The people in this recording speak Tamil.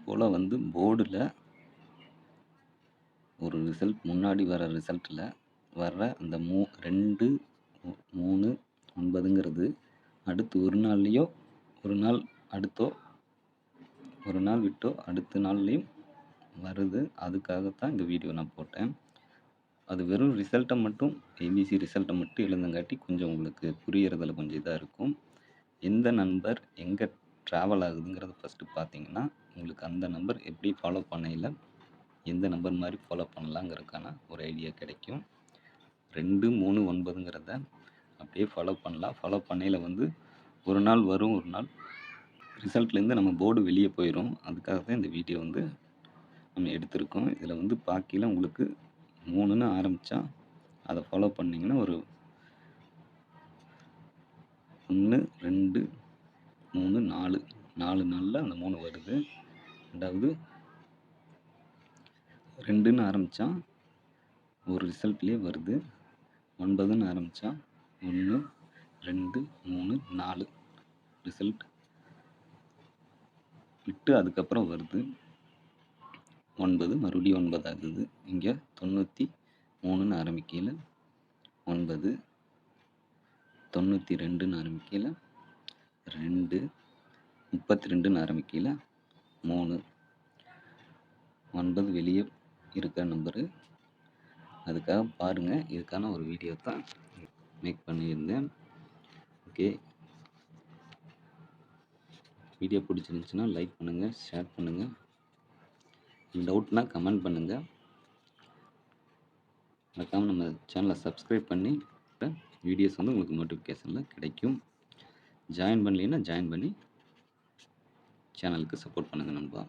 போல் வந்து போர்டில் ஒரு ரிசல்ட் முன்னாடி வர ரிசல்ட்டில் வர்ற அந்த 2 3 9ங்கிறது அடுத்து ஒரு நாள்லேயோ ஒரு நாள் அடுத்தோ ஒரு நாள் விட்டோ அடுத்த நாள்லேயும் வருது. அதுக்காகத்தான் இந்த வீடியோ நான் போட்டேன். அது வெறும் ரிசல்ட்டை மட்டும் ஏபிசி ரிசல்ட்டை மட்டும் எழுதுங்காட்டி கொஞ்சம் உங்களுக்கு புரியறதில் கொஞ்சம் இதாக இருக்கும். எந்த நம்பர் எங்கே ட்ராவல் ஆகுதுங்கிறத ஃபஸ்ட்டு பார்த்தீங்கன்னா உங்களுக்கு அந்த நம்பர் எப்படி ஃபாலோ பண்ணையில் எந்த நம்பர் மாதிரி ஃபாலோ பண்ணலாங்கிறதுக்கான ஒரு ஐடியா கிடைக்கும். 2 3 9ங்கிறத அப்படியே ஃபாலோ பண்ணலாம். ஃபாலோ பண்ணையில் வந்து ஒரு நாள் வரும், ஒரு நாள் ரிசல்ட்லேருந்து நம்ம போர்டு வெளியே போயிடும். அதுக்காக தான் இந்த வீடியோ வந்து நம்ம எடுத்திருக்கோம். இதில் வந்து பார்க்கையில் உங்களுக்கு 3ன்னு ஆரம்பித்தா அதை ஃபாலோ பண்ணிங்கன்னா ஒரு 1 2 3 4 நாளில் அந்த 3 வருது. ரெண்டாவது 2ன்னு ஆரம்பித்தா ஒரு ரிசல்ட்லேயே வருது. 9ன்னு ஆரம்பித்தா 1 2 3 4 ரிசல்ட் விட்டு அதுக்கப்புறம் வருது. 9 மறுபடியும் 9 ஆகுது. இங்கே 93ன்னு ஆரம்பிக்கையில் 9, 92ன்னு ஆரம்பிக்கையில் 2, 32ன்னு ஆரம்பிக்கையில் 3, 9 வெளியே இருக்கிற நம்பரு. அதுக்காக பாருங்கள். இதுக்கான ஒரு வீடியோ தான் மேக் பண்ணியிருந்தேன். ஓகே, வீடியோ பிடிச்சிருந்துச்சுன்னா லைக் பண்ணுங்கள், ஷேர் பண்ணுங்கள். டவுட்னா கமெண்ட் பண்ணுங்கள். மறக்காமல் நம்ம சேனலை சப்ஸ்கிரைப் பண்ணி வீடியோஸ் வந்து உங்களுக்கு நோட்டிஃபிகேஷனில் கிடைக்கும். ஜாயின் பண்ணலைன்னா ஜாயின் பண்ணி சேனலுக்கு சப்போர்ட் பண்ணுங்கள் நண்பா.